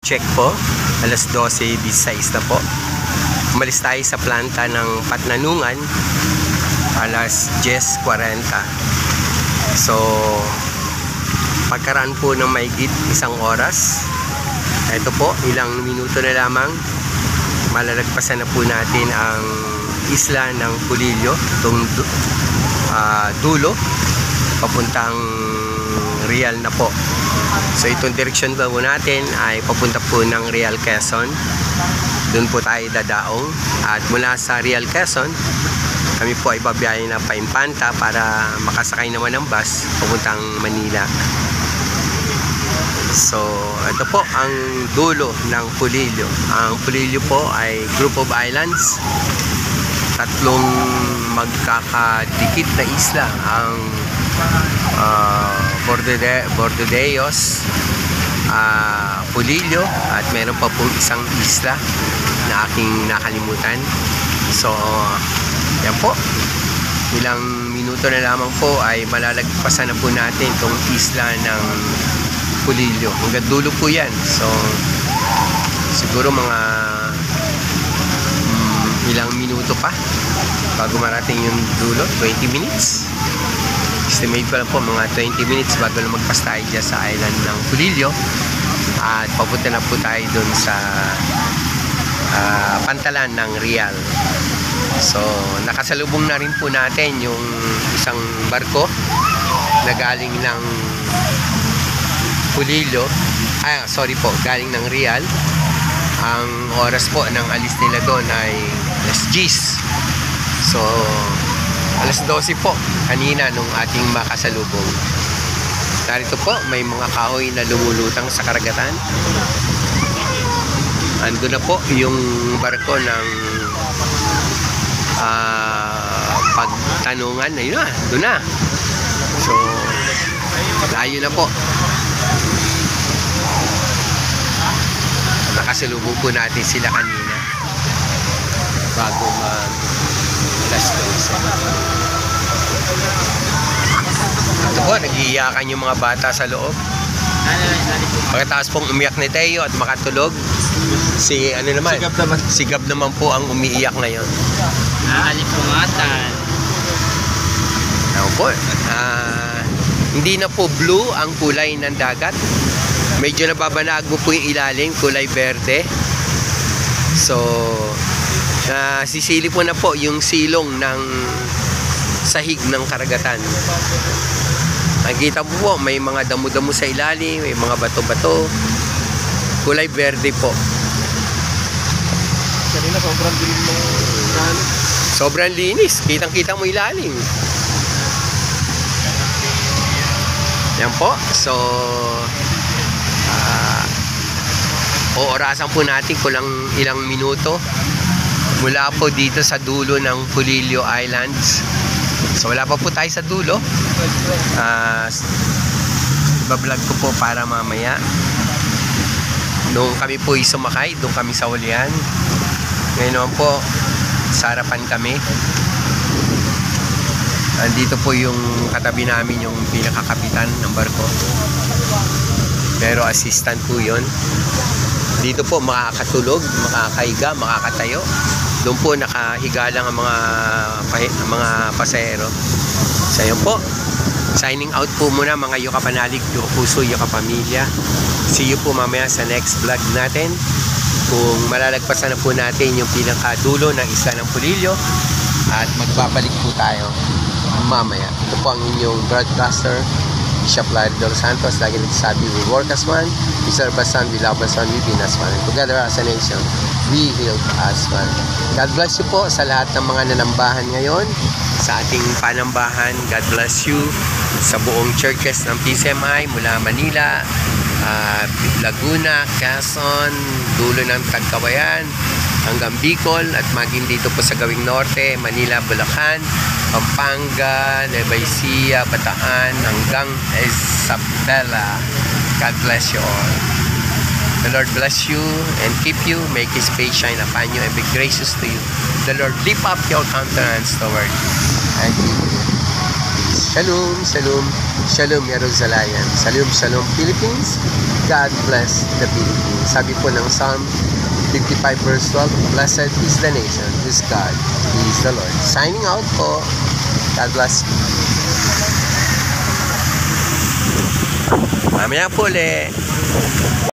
Check po, alas 12:16 na po. Umalis tayo sa planta ng Patnanungan, alas 10:40. So, pagkaraan po ng mahigit isang oras, ito po, ilang minuto na lamang, malalagpasan na po natin ang isla ng Pulilio, itong dulo, papuntang Real na po. So itong direksyon po natin ay papunta po ng Real Quezon. Doon po tayo dadaong. At mula sa Real Quezon, kami po ay babiyahe na pa Infanta para makasakay naman ng bus papuntang Manila. So ito po ang dulo ng Pulilio. Ang Pulilio po ay group of islands. Tatlong magkakadikit na isla ang Bordeos, Pulilio, at meron pa pong isang isla na aking nakalimutan. So yan po, ilang minuto na lamang po ay malalagpasan na po natin itong isla ng Pulilio. Hanggang dulo po yan. So siguro mga ilang minuto pa bago marating yung dulo. 20 minutes. Estimate ko lang po mga 20 minutes bago na magpas tayo dyan sa island ng Pulilio. At papunta na po tayo dun sa pantalan ng Real. So nakasalubong na rin po natin yung isang barko na galing ng Pulilio. Galing ng Real. Ang oras po ng alis nila doon ay alas 10. So alas 12 po kanina nung ating makasalubong. Narito po, may mga kahoy na lumulutang sa karagatan. Ando na po yung barko ng Pagtanungan. Ayun na, doon na. So layo na po. Nakasalubong po natin sila kanina bago alas 12. Ito po, nag-iiyakan yung mga bata sa loob. Pagkatapos pong umiyak ni Teo at makatulog, Sigab naman po ang umiiyak ngayon. Alipungatan. Ako po, hindi na po blue ang kulay ng dagat. Medyo nababanagbo po yung ilalim, kulay berde. So sisili po na po yung silong ng sahig ng karagatan. Nakikita po may mga damo-damo sa ilalim, may mga bato-bato. Kulay berde po. Kanina sobrang dilim mo. Sobrang linis. Kitang-kita mo ilalim. Yan po. So orasan po natin kulang ilang minuto mula po dito sa dulo ng Pulilio Islands. So wala pa po tayo sa dulo. Ibablog ko po para mamaya. Nung kami po sumakay, doon kami sa ulian. Ngayon naman po, sa harapan kami. Andito po yung katabi namin, yung pinakakapitan ng barko. Pero assistant po yun. Dito po makakatulog, makakahiga, makakatayo. Doon po nakahiga lang ang mga pasahero. So yun po. Signing out po muna mga Yokapanalig, Yokapuso, Yokapamilya. See you po mamaya sa next vlog natin. Kung malalagpasan na po natin yung pinakadulo ng isla ng Pulilio. At magbabalik po tayo mamaya. Ito po ang inyong broadcaster, Bishop Larry Dos Santos. Lagi nagsasabi, we work as one, we serve as one, we love as one, we be as one. And together as a nation, we heal as one. God bless you po sa lahat ng mga nanambahan ngayon sa ating panambahan. God bless you sa buong churches ng PCMI mula Manila, Laguna, Quezon, dulo ng Tagkawayan hanggang Bicol, at maging dito po sa gawing norte, Manila, Bulacan, Pampanga, Nueva Ecija, Bataan, hanggang Isabela. God bless you all. The Lord bless you and keep you, make His face shine upon you and be gracious to you. The Lord lift up your countenance toward you and give you peace. Shalom, shalom, shalom Jerusalem. Shalom, shalom Philippines. God bless the Philippines. Sabi po ng Psalm 55 verse 12, Blessed is the nation whose God is the Lord. Signing out po. God bless. Mamaya po ulit.